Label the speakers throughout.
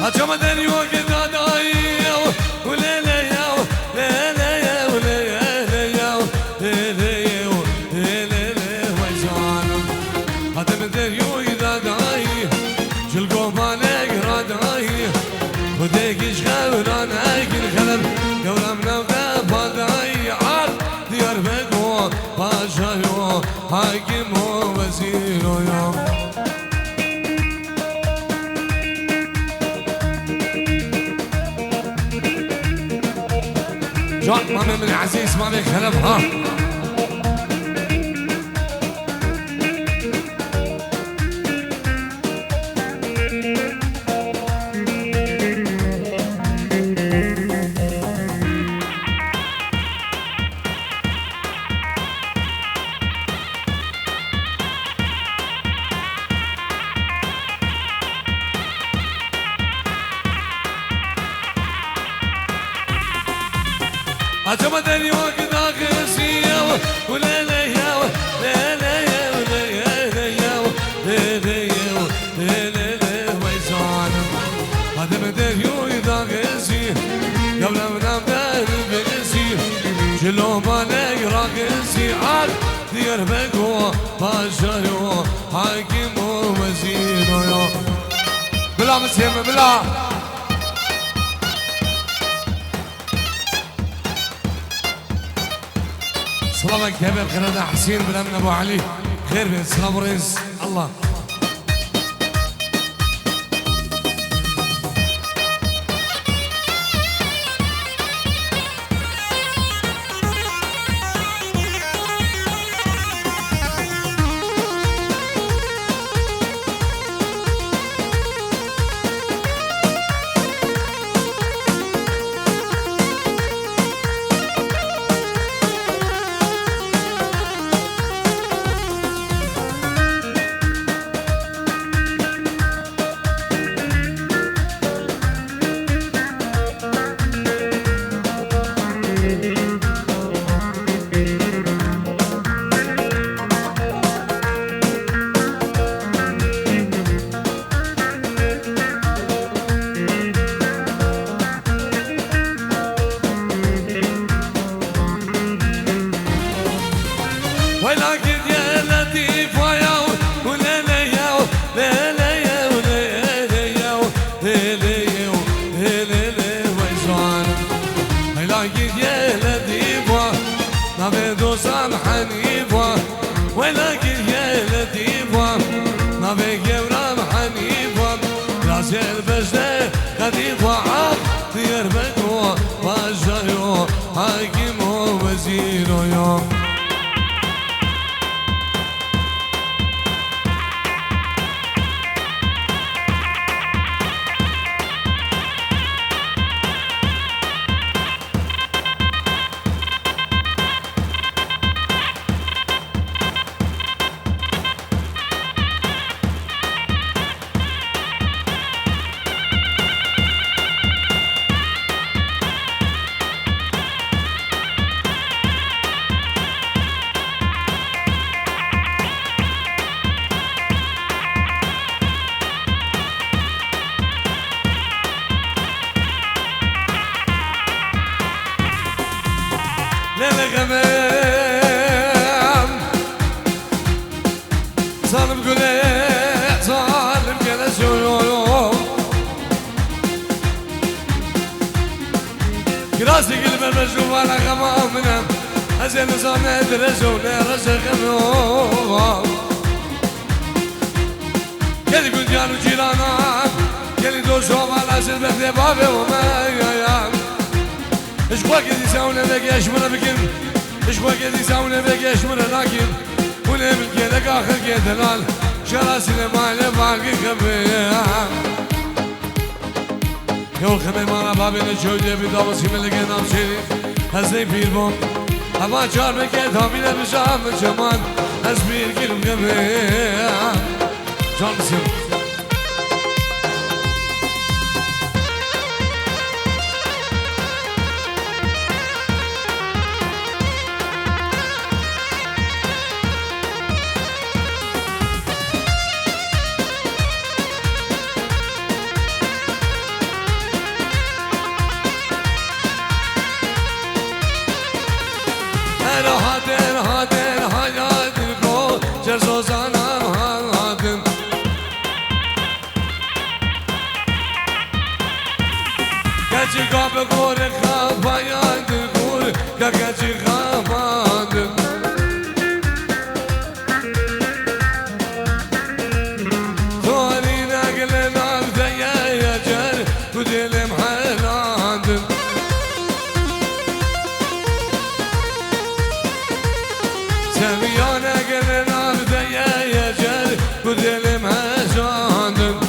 Speaker 1: هجم دني وقد داي وليلة يا ليلة يا وليلة يا ليلة ليلة ويزانم هدم دني وقد داي جلقوم عليك راداي وديك شغال عليك الخلب يورمنا وذا عار ديار بدو باشايو حاكم وزيرو يوم جان مامي من عزيز مامي خلب ها عجب دني وقت غسيا وليلة يا ليلة يا وليلة يا ليلة ليلة ويزانم عجب دني وقت غسيا قبل ما نبدأ بنسي جلو بالك راقسي عاد دير بقوة باشايو حاكم وزيرو بلا مسيم بلا سلامك كبير قردة حسين بن ابو علي خير بن سلام رئيس الله ولكن يا لطيف ويا وليلة يا ليلة يا وليلة يا ليلة ليلة ويزانم ولكن يا لطيف ما بدو سامحا حنيفة ولكن يا لطيف ما بيجي ورام حنيفة راس البجدة خليفة عب دير بدو باشايو حاكم وزيرو يوم ليلة غمام ظالم قولي ظالم جلس يوم كراسي قلب المجنون على غمام منام أزين نظام ندرسه ونرسه غمام قال يقول جانو جيرانا قال يدوسهم على سلبة بابي وما يام ايش وقت يساونا بقى اشمر بكم ايش وقت يساونا بقى اشمر لكن ولا من كذا اخر كذا شراسنا ما باقي خبيا يو خبي ما بابي نشوجي بدوسي ملك نام شيري هزي بيربو اما چار بكت همينه بشام چمان از بیر گیرم گمه جان بسیم هاتن هاتن هاتن کو جرزوزانم هاتن کچی کاب گور خواهد گور کچی خواهد توانی نگل نام دیه جر تو دلم حلاند سمیان نگل نام دیه جر تو دلم حلاند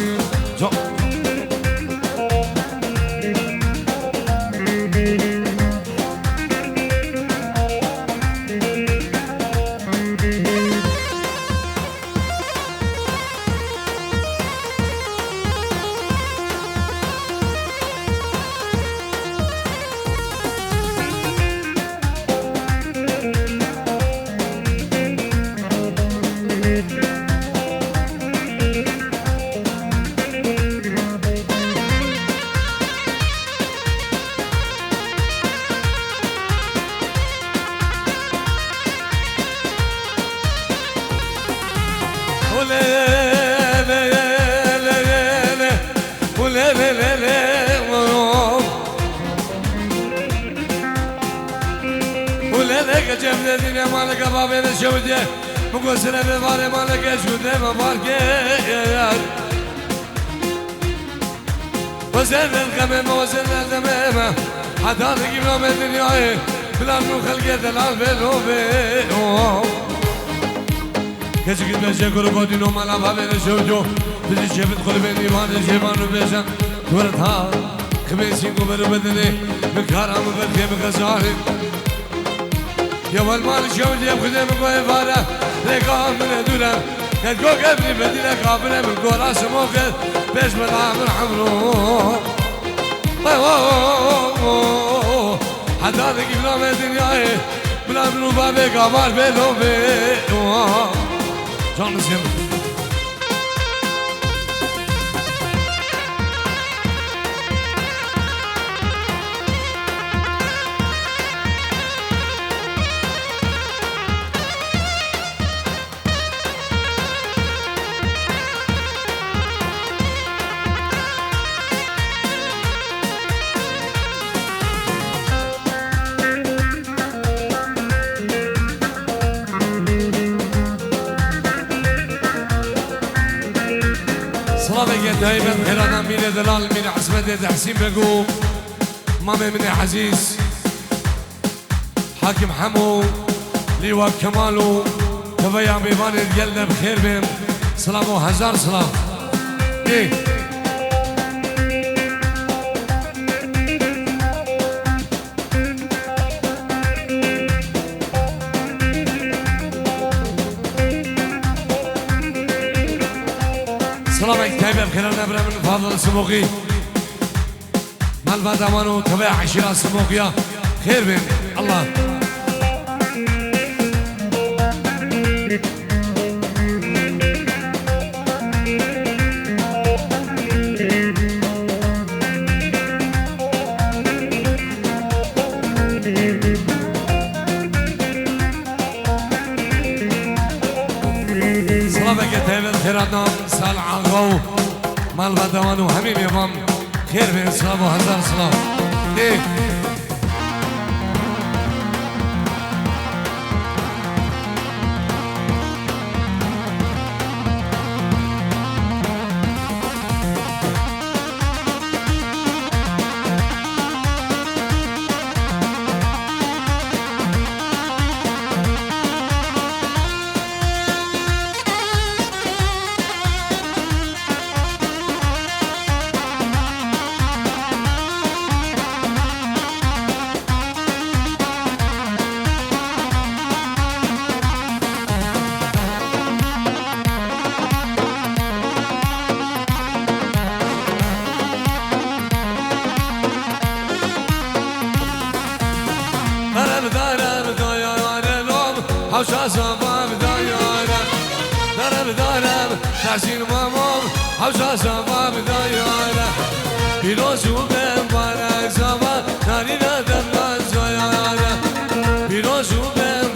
Speaker 1: جمله دنیا مالک بابه شودی مقصر به بار مالک شوده مبارکه وزن القمم وزن الدمام حتى تجيب لهم الدنيا بلا نو خلق دلال بلوبه کسی که بشه کربادی نو مالا بابه شودو بدی شفت خود بینی مال شیبانو بشن دورت ها خمیسین کو برو بدنی بکارم برکه بخزاری يا والمال شودي يبخذ من قوي فارة لقاهم من دولة كنت قبلي بدي لقابله من قولا سموكت بيش بالعامل حمرو حتى ذكي بلا من الدنيا بلا منو بابي قابار بيلو بيلو جان نسيم دايما خيرانا مين دلال مين عزمة تحسين بقو مامي من عزيز حاكم حمو لواء كمالو تبايا بيبان الجلد بخير بهم سلام وهزار سلام ايه سلامك تايبه بخيرنا برا من فاضل السموقي مال بادامانو تبع عشيرة السموقية خير بهم الله سلامك تايبه بخيرنا سال عغو مال بادامانو همين يمام خير بهم سلام وهزار سلام ايه حوشا سبا بدايانا درب تحسين مامام حوشا سبا بدايانا بيروسو بهم بارك سبا ناري ندم نزايانا بيروسو بهم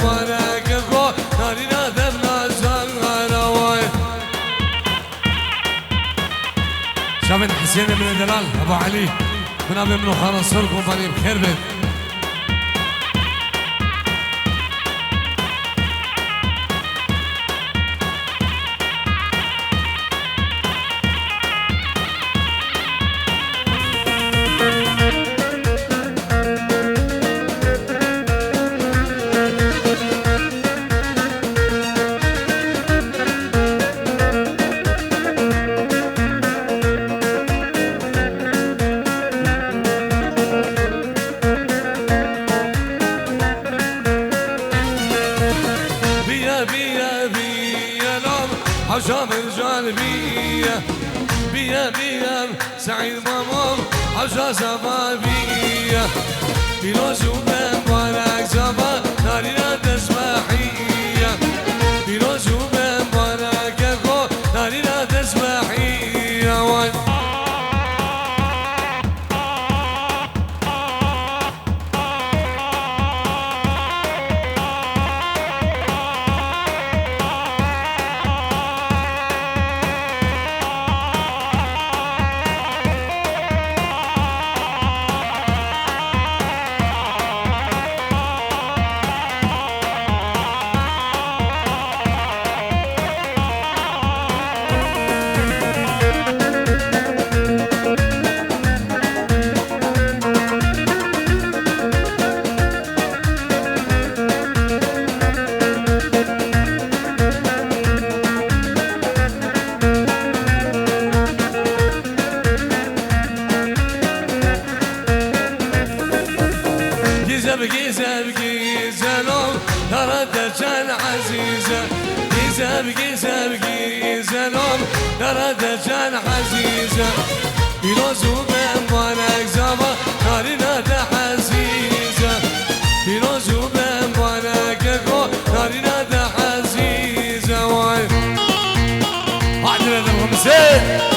Speaker 1: زين من دلال ابو علي من ابي منو خلص لكم بني بخير بيت.
Speaker 2: حشام الجانبية بيا بيا سعيد مامام حشا سبابية بيروز وبن بارك زبا نارينا تسبحية بيروز وبن بارك يكو نارينا تسبحية وان دردجان عزيزة بيروز وبن بارك زبا نارينا تحزيزة بيروز وبن بارك يكو نارينا تحزيزة واي عدنا الخمسين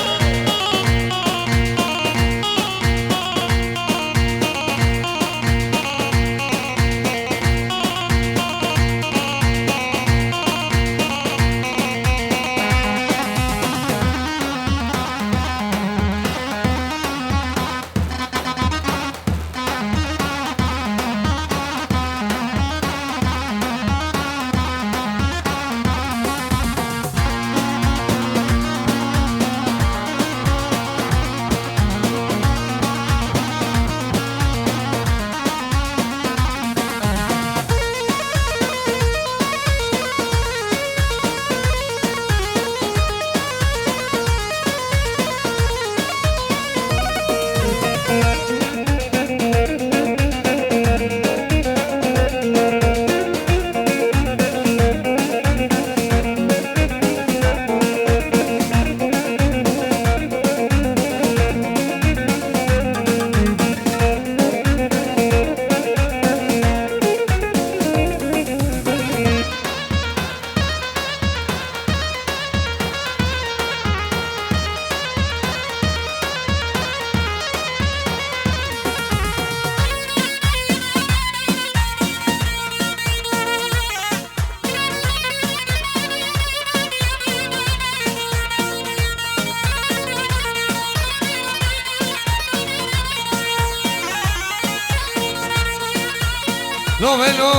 Speaker 2: Lo velo,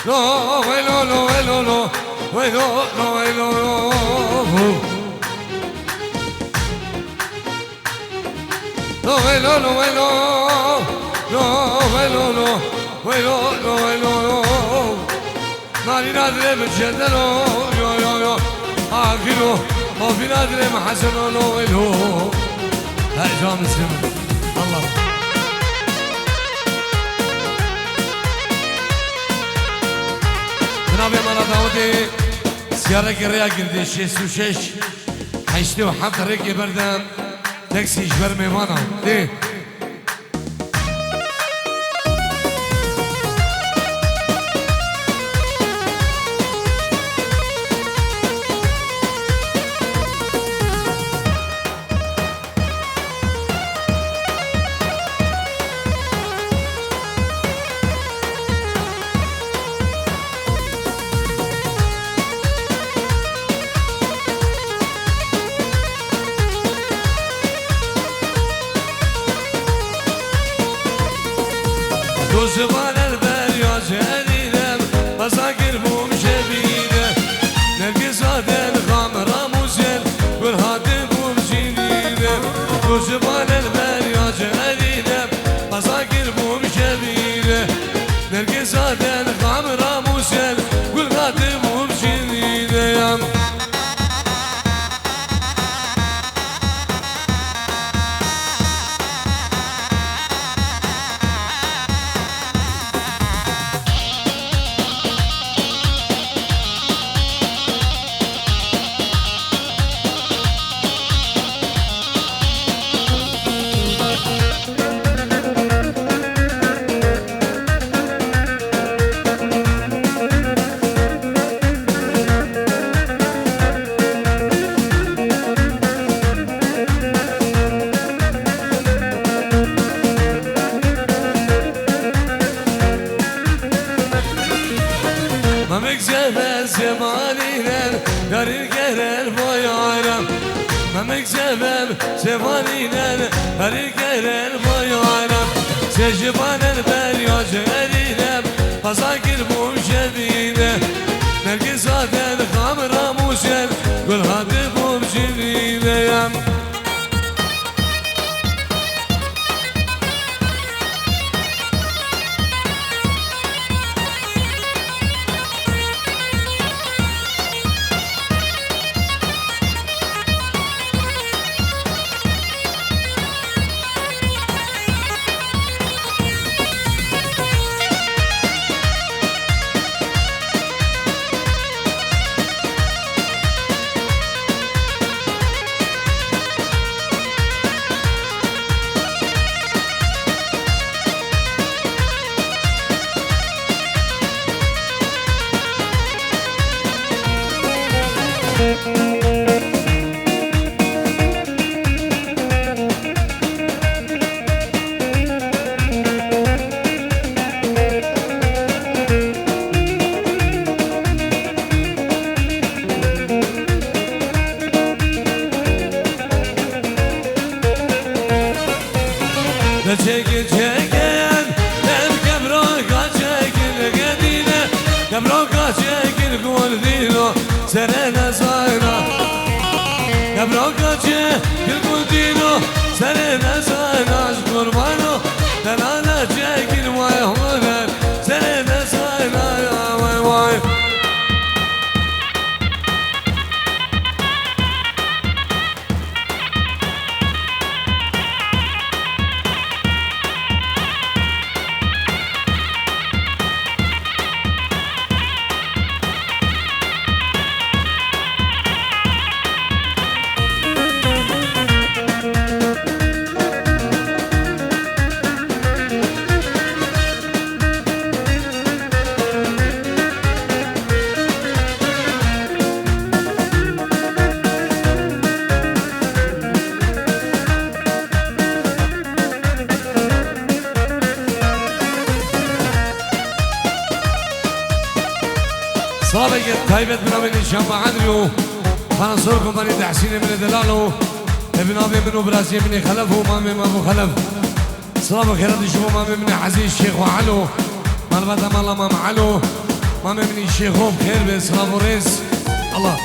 Speaker 2: lo velo, lo velo, lo velo, lo velo, lo velo, lo velo, lo velo, lo velo, lo velo, نارينا دري بتجدلو يو يو يو آكلو وفينا دري محسنو لو ويلو هاي جام السمن الله جنابي مرة داودي سيارة قرية قردي 66 حيشتي وحمد ريكي بردم تاكسي جبر ميمانا دي
Speaker 1: تو زبان البریا جدیدم بزاگر بوم شبیده نرگس آدن خامرا موسل گل هاته بوم جدیده تو زبان البریا جدیدم بزاگر بوم شبیده نرگس آدن خامرا موسل گل هاته بوم جدیده Mamek sever sevaninen Garir gerer boyarım Mamek sever sevaninen Garir gerer boyarım Secbanen beryacı edinem Pazakir mumşedine Nergis aden kamra muşel Gül hadi mumşedineyem Çekil çekil Hem kebroka çekil Gedine Kebroka çekil Kuldino Serene sayna Kebroka çekil Kuldino Serene sayna Kurbano Delale çekil Vay huner Serene sayna Vay vay صابق طيبة بن أبي الشام عدلو أنا صوركم بني تحسين من دلالو ابن أبي بن براسي بن خلف ومامي أبو خلف صابق خيرات يشوفوا مامي بن عزيز الشيخ وعلو مالبتا مالا مام علو مامي بن الشيخ بخير بسلام وريس الله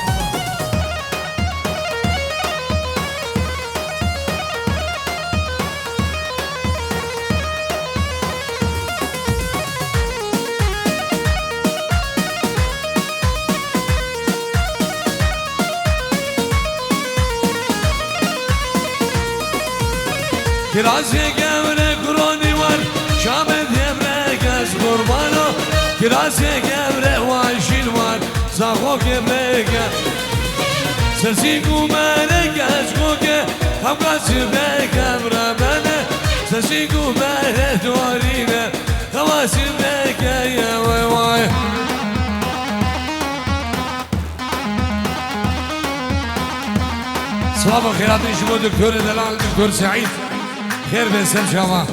Speaker 1: Kirasye gevre kuroni var Şamet emre gez kurbano Kirasye gevre vaşil var Zaho gevre gez Sesi kumere gez koke Kavgası be gevre bene Sesi kumere duarine Kavası be geye vay vay صباح الخيرات نشوفوا دكتور دلال دكتور سعيد خير بس ان شاء الله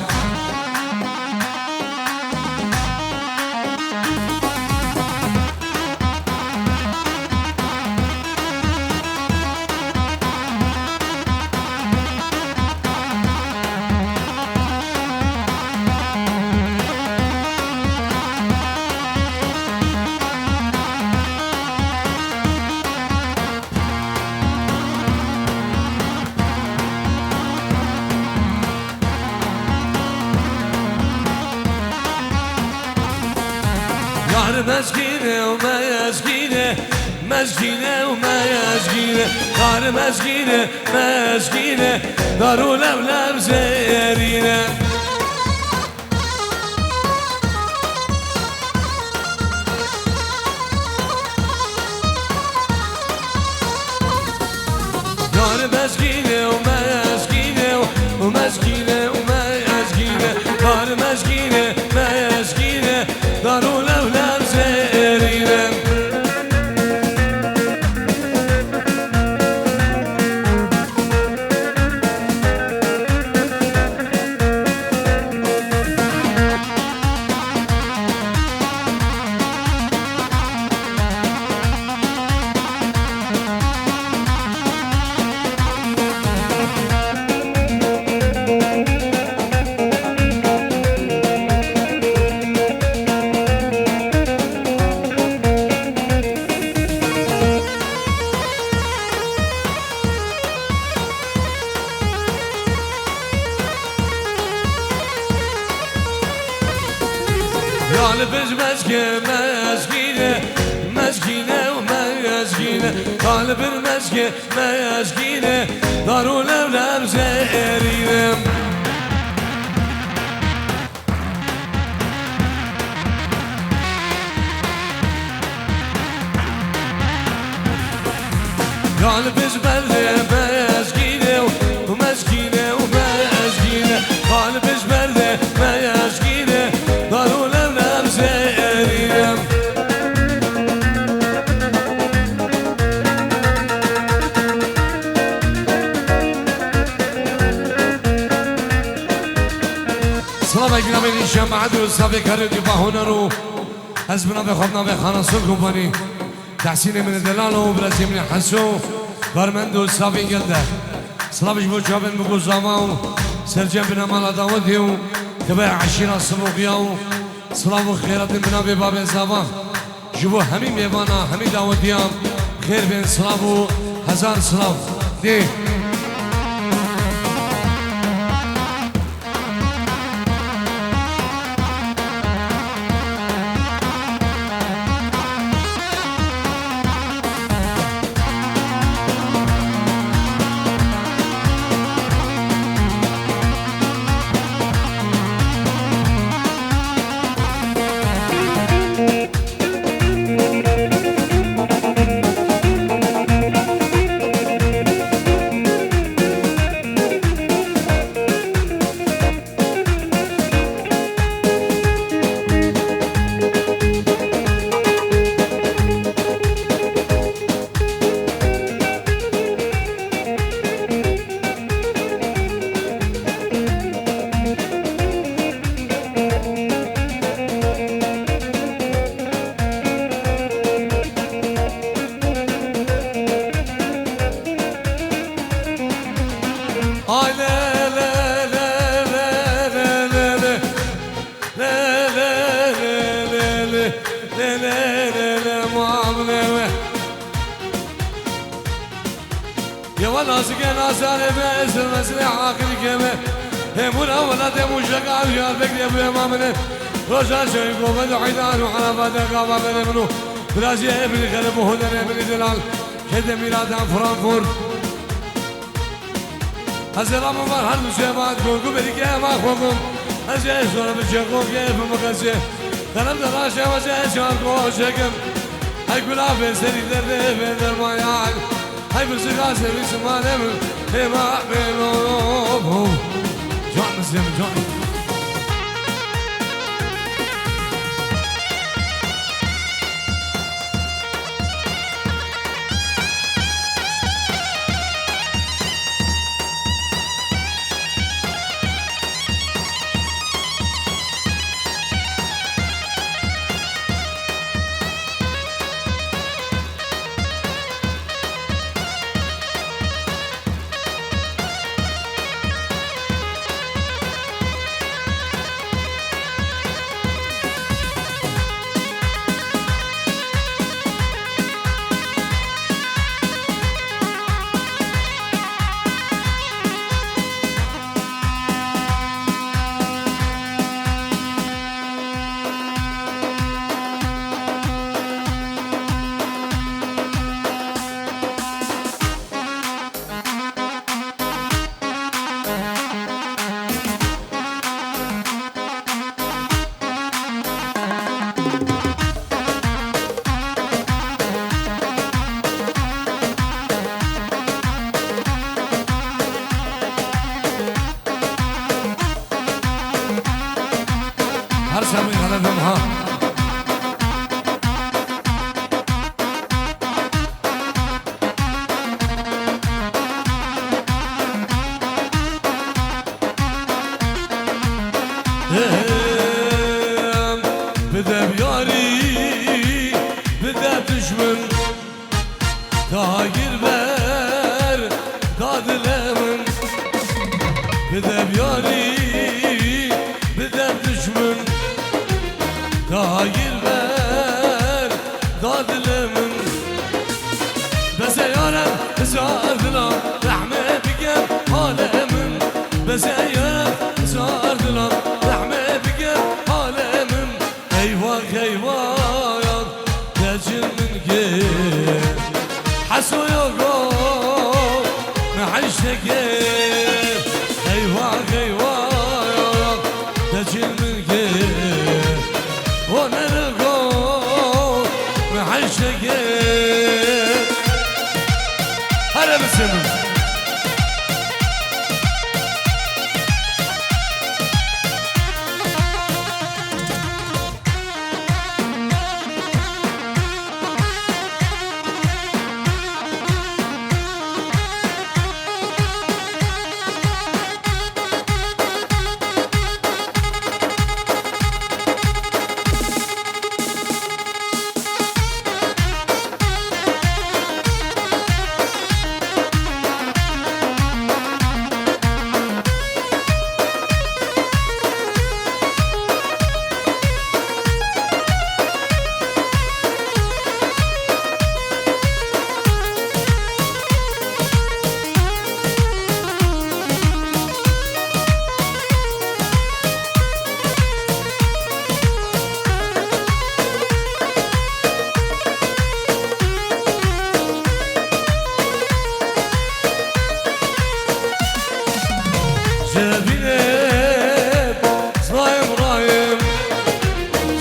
Speaker 1: دار مسكينة وما يسكينة مسكينة وما يسكينة دار مسكينة مسكينة دار ولولب زيرينة دار مسكينة وما يسكينة ومسكينة وما يسكينة دار مسكينة ما يسكينة دار ولولب زيرينة قلبش مسكينة مسكينة وما يسكينة قلب المسكين ما يسكينة دار ولولب زيرينة قلبش بلده ما يسكينة ومسكينة وما يسكينة قلبش بلده ما يسكينة دار ولولب زيرينة سلام اگرام نیشم معدو صافی کردی با هنرو از بنا به خودنا به خانسون کمپانی تحسین من دلال و برزی من حسو برمندو صافی گلده سلامش بو چابن بگو زاما و سرجم بنا مالا داودی و تبع عشیرا سبوقیا و سلام و خیرات بنا به باب زاما جبو همین میوانا همین داودیام خیر بین سلام و هزار سلام دی يا والله سكينا سالم اسر مسلح عاقل كيمه همونا ولا تمو شقال يا بكري ابو امامنا روشان شيخو بدو حيدان وحلفات قابا منو برازي ابن خلف وهدن ابن دلال كده ميلاد فرانكفورت السلام مرحل مسيبات كوكو بريكي ما خوكم ازي سورة بشيخو كيف مقاسي خلم دراشة وزي شاركو شكم هاي كلا في سري درده في درمايان هاي برسقاسة بسمان امن هما بينو جوان مسلم جوان سامي غلبها بدا بياري بدا دشمن تاجر بر داد لمن بدا بياري بدا دشمن تاجر بر داد لمن بس يارم زاردنا رحمة بكم عالمن بس يارم زاردنا رحمة بكم عالمن eyvah eyvah gecinin gel حسو يوم معيشة gel eyvah eyvah gecinin gel ونرقو معيشة gel هلا بسمو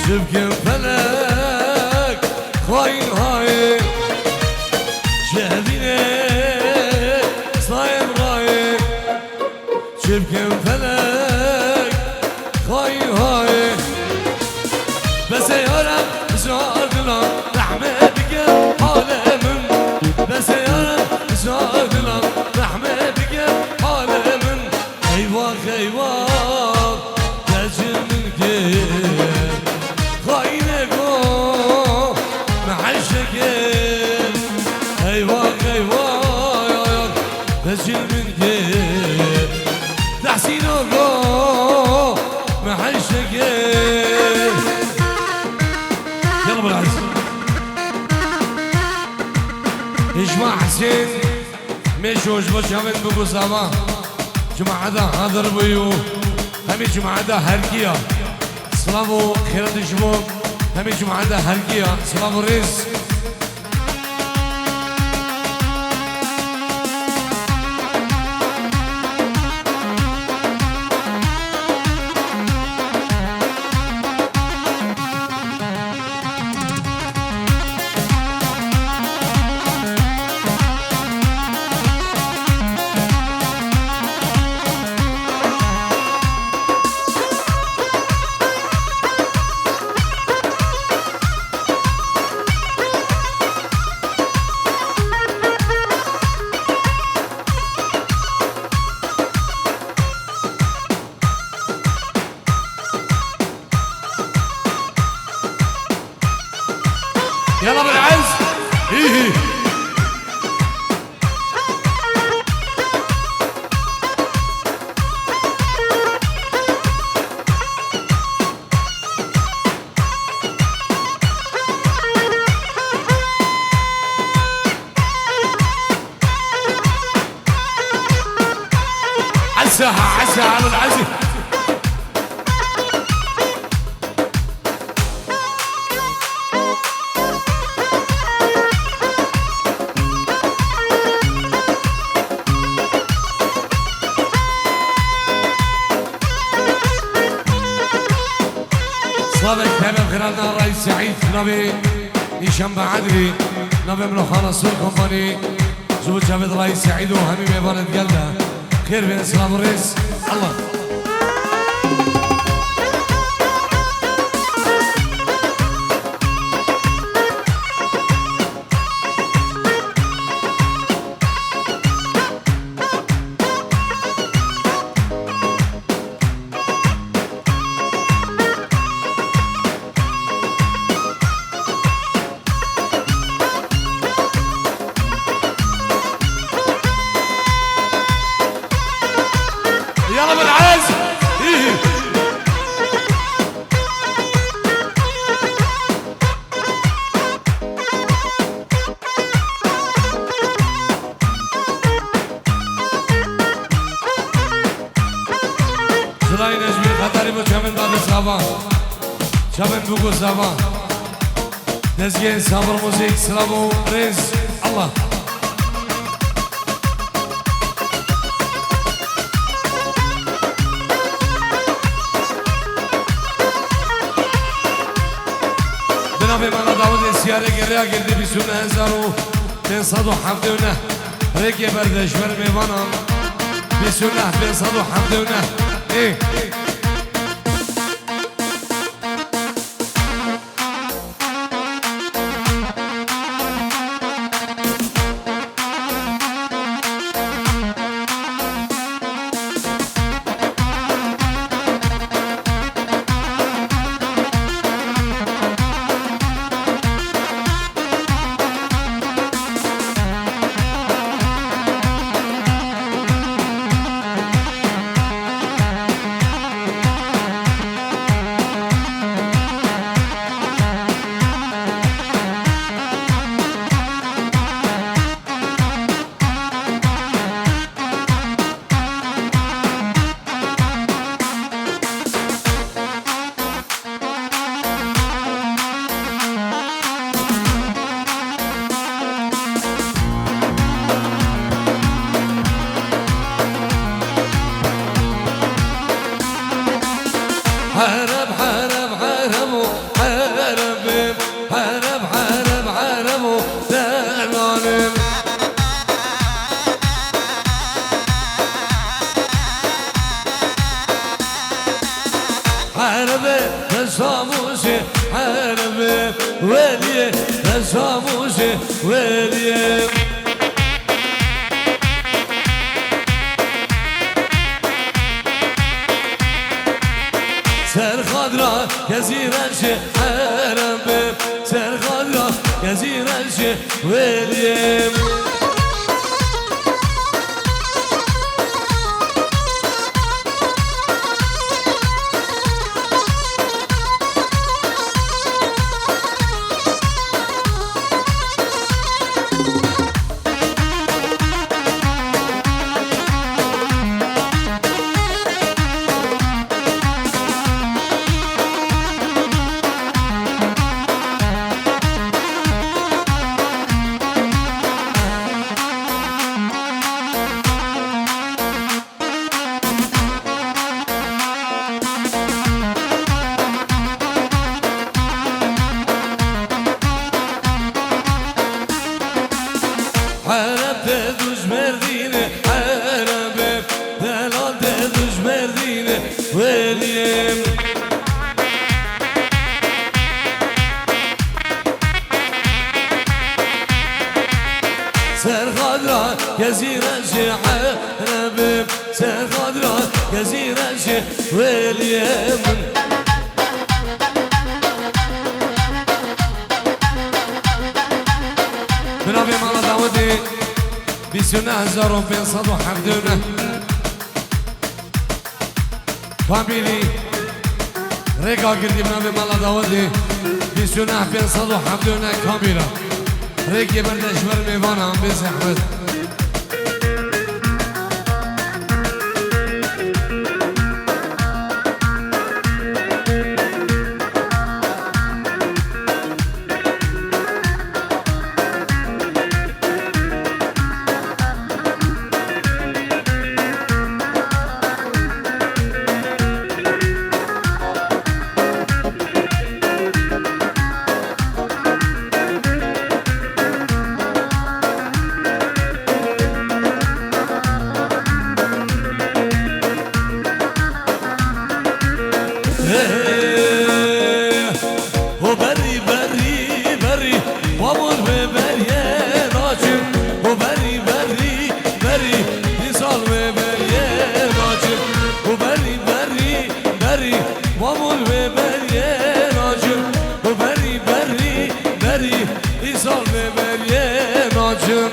Speaker 1: Şıpkın felek hain hain Şehbine sayem rain Şıpkın felek hain hain Bese yarem zardına rahmetike alemin Bese yarem zardına rahmetike alemin Eyvah eyvah gecimin gel eyvah eyvah تجربن جيل تحسين الله محيشة جيل يلا بالعز اجمع حسين مشوش بشامن ببو سما جماعة دا حاضر بيو همي جماعة دا هرقية سلامو خيرات شموم همي جماعة دا هرقية سلامو ريز يلا بالعز ايه عالساحة عالساحة على العزي صابك تمام خلالنا الرئيس سعيد نبي هشام بعدري نبي من خالص الكومباني زوج جابد رئيس سعيد وهميم يبان تقلنا خير بين اسلام الرئيس الله Çabın tabi sabah Çabın buku sabah Dezgin sabır müzik Slavu Rez Allah بنابي مانا داود سيارة گریا گردی بسونه هزارو 579 ريكي بردش ورمي وانا بسونه 579 ايه حارب حارب حاربو حارب حارب حارب حاربو دانانم حارب بساموسي حارب ولي بساموسي ولي سر خضرا جزيرة حرب سر خضرا جزيرة ويليام حرب دوش مردینه حرب دلال دوش مردینه ولیم سر خضرا جزيرة حرب سر خضرا جزيرة ولیم بنابي مالا داودي بسنة 1570 فاميلي ريكا قردي بنابي مالا داودي بسنة 1570 كاميرا ريكي بردش ورميوانا بيس احمد وبري بري بري وامر ببري راجل وبري بري بري نزال ببري راجل وبري بري بري وامر ببري راجل وبري بري بري نزال ببري راجل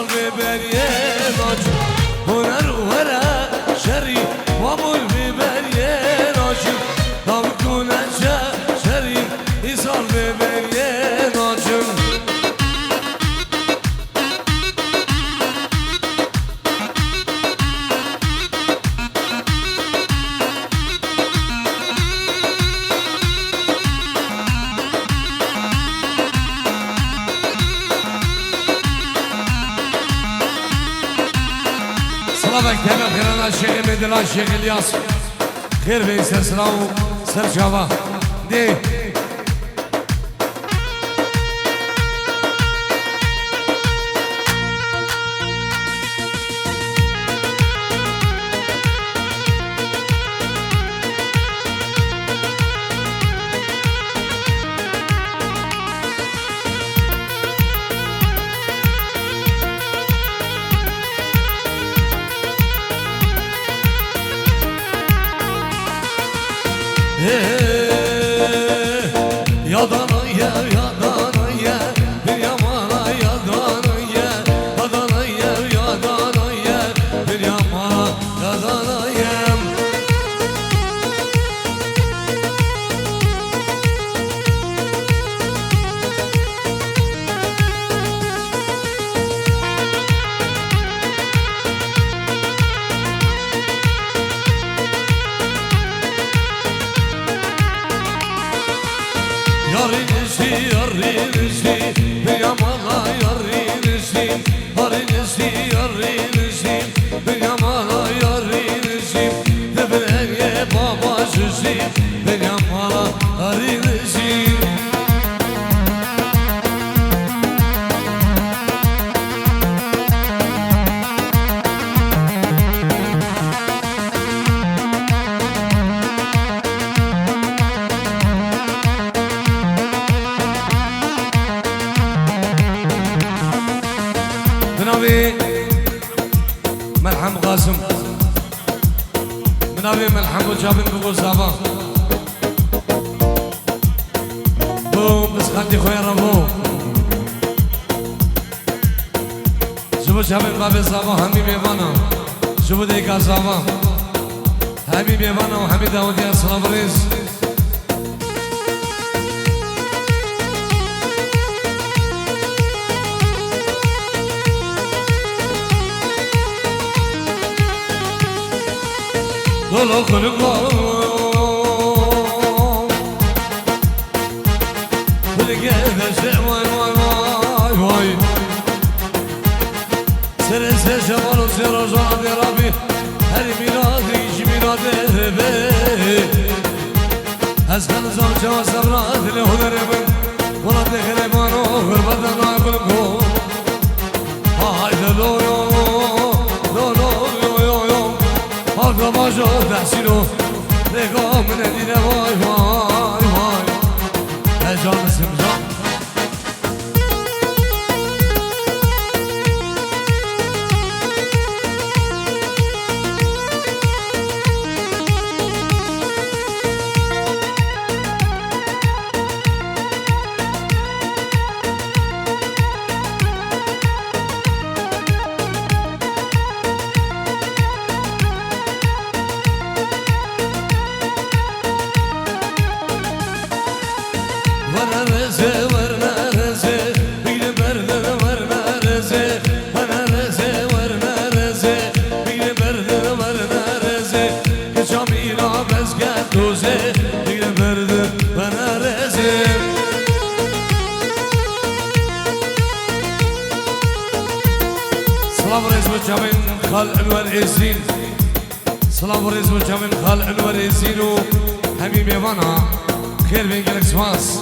Speaker 1: سال ببریه ناچ هنر و هره شری وابل ببریه ناچ دام کنه شری سال ببریه ناچم سلامك تمام خيرنا الشيخ مدلا الشيخ الياس خير بيسر سلام سر شابا دي يا ضنايا يا ضنايا يا مالا يا ضنايا يا ضنايا يا ضنايا يا مالا يا ضنايا Yarınızı, yarınızı, beyamala yarınızı, yarınızı, yarınızı, beyamala yarınızı, devreye babasızı, beyamala yarınızı. منابي ملحم قاسم منابي ملحم وجابن بقول زابا بو بس خدي خويا ربو شوفوا جابن بابي زابا همي بيبانا شوفوا ديكا زابا همي بيبانا وهمي داوديا صلابريز Lolo kuluklo Kulike veşe vay vay vay vay Sere se şamalı sero zade Rabbi Her miladi iş milade rebe Ezkan zam şama sabrat le hunerebim Valla dekhere mano hırbadan aykuluko Hayde lo yo lo lo yo yo yo Akla maşo dehsino Rekam nedine vay vay vay Heyecanlısın can خال انور ازين سلام ورزق جامن خال انور ازينو حبيبي وانا خير بينك سواس